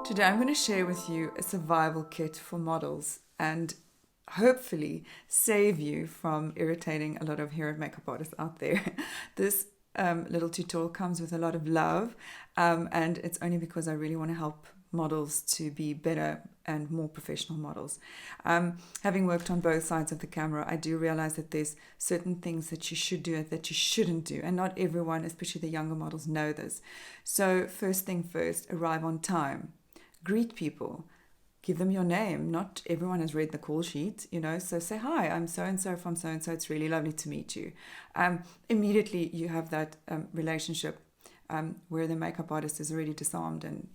Today I'm going to share with you a survival kit for models and hopefully save you from irritating a lot of hair and makeup artists out there. This little tutorial comes with a lot of love, and it's only because I really want to help models to be better and more professional models. Having worked on both sides of the camera, I do realize that there's certain things that you should do and that you shouldn't do, and not everyone, especially the younger models, know this. So first thing first, arrive on time. Greet people. Give them your name. Not everyone has read the call sheet, so say, hi, I'm so-and-so from so-and-so. It's really lovely to meet you. Immediately you have that relationship where the makeup artist is already disarmed and,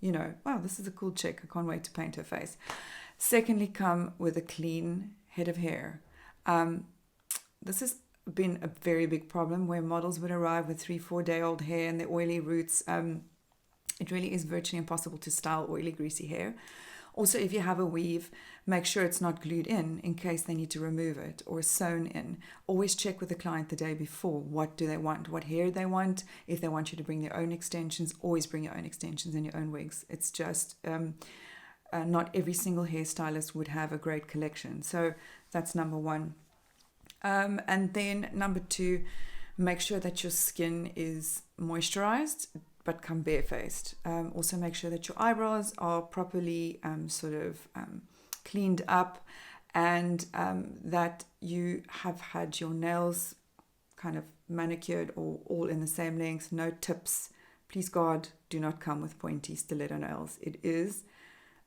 wow, this is a cool chick. I can't wait to paint her face. Secondly, come with a clean head of hair. This has been a very big problem where models would arrive with 3-4 day old hair and their oily roots. It really is virtually impossible to style oily, greasy hair. Also, if you have a weave, make sure it's not glued in case they need to remove it, or sewn in. Always check with the client the day before. What do they want? What hair they want? If they want you to bring their own extensions, always bring your own extensions and your own wigs. It's just not every single hairstylist would have a great collection. So that's number one. And then number two, make sure that your skin is moisturized, but come barefaced. Also make sure that your eyebrows are properly cleaned up, and that you have had your nails kind of manicured or all in the same length, no tips. Please God, do not come with pointy stiletto nails. It is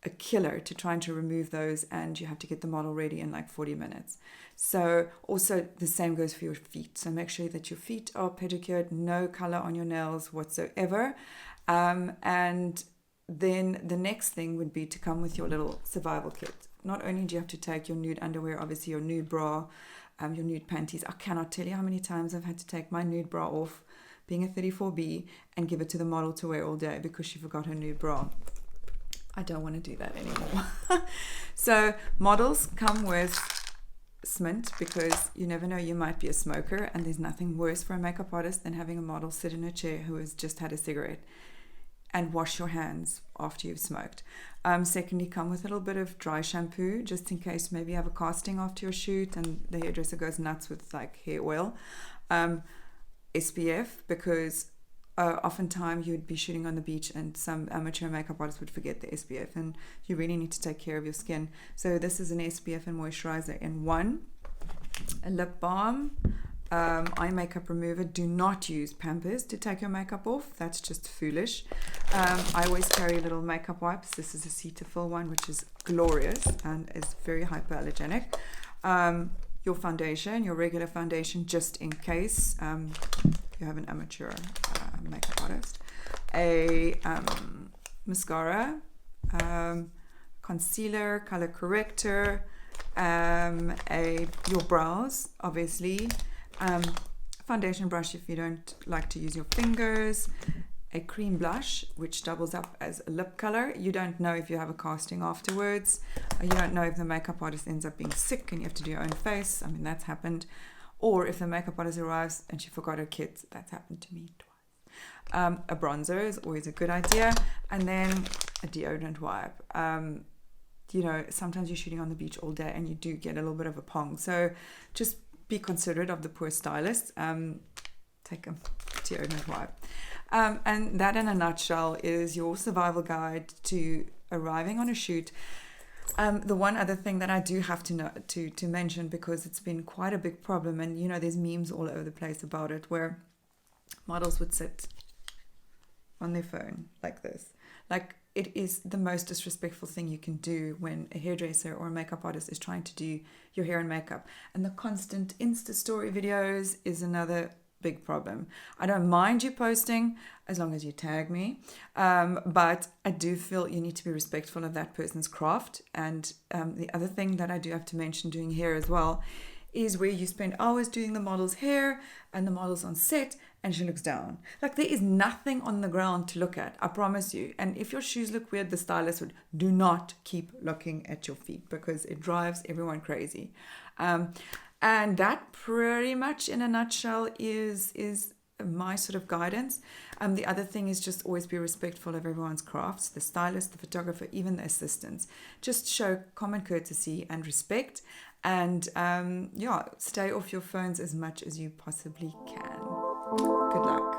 a killer to trying to remove those, and you have to get the model ready in like 40 minutes. So also the same goes for your feet. So make sure that your feet are pedicured, no color on your nails whatsoever. And then the next thing would be to come with your little survival kit. Not only do you have to take your nude underwear, obviously your nude bra, your nude panties. I cannot tell you how many times I've had to take my nude bra off, being a 34B, and give it to the model to wear all day because she forgot her nude bra. I don't want to do that anymore. So models come with smint, because you never know, you might be a smoker, and there's nothing worse for a makeup artist than having a model sit in a chair who has just had a cigarette. And wash your hands after you've smoked. Secondly, come with a little bit of dry shampoo, just in case maybe you have a casting after your shoot and the hairdresser goes nuts with like hair oil. SPF, because oftentimes you would be shooting on the beach and some amateur makeup artists would forget the SPF, and you really need to take care of your skin. So this is an SPF and moisturizer in one. A lip balm, eye makeup remover. Do not use Pampers to take your makeup off. That's just foolish. I always carry little makeup wipes. This is a Cetaphil one, which is glorious and is very hypoallergenic. Your foundation, your regular foundation, just in case you have an amateur makeup artist. A mascara, concealer, color corrector, your brows, obviously. Foundation brush if you don't like to use your fingers, a cream blush which doubles up as a lip color. You don't know if you have a casting afterwards. You don't know if the makeup artist ends up being sick and you have to do your own face. I mean, that's happened. Or if the makeup artist arrives and she forgot her kit. That's happened to me twice. A bronzer is always a good idea. And then a deodorant wipe. Sometimes you're shooting on the beach all day and you do get a little bit of a pong. So just be considerate of the poor stylist. Take a deodorant wipe. And that in a nutshell is your survival guide to arriving on a shoot. The one other thing that I do have to mention, because it's been quite a big problem, and there's memes all over the place about it, where models would sit on their phone like this. Like, it is the most disrespectful thing you can do when a hairdresser or a makeup artist is trying to do your hair and makeup. And the constant Insta story videos is another big problem. I don't mind you posting as long as you tag me, but I do feel you need to be respectful of that person's craft. And the other thing that I do have to mention doing hair as well is where you spend hours doing the model's hair and the model's on set and she looks down. Like, there is nothing on the ground to look at, I promise you. And if your shoes look weird, the stylist would do not keep looking at your feet, because it drives everyone crazy. And that pretty much in a nutshell is my sort of guidance. The other thing is just always be respectful of everyone's crafts, the stylist, the photographer, even the assistants. Just show common courtesy and respect, and stay off your phones as much as you possibly can. Good luck.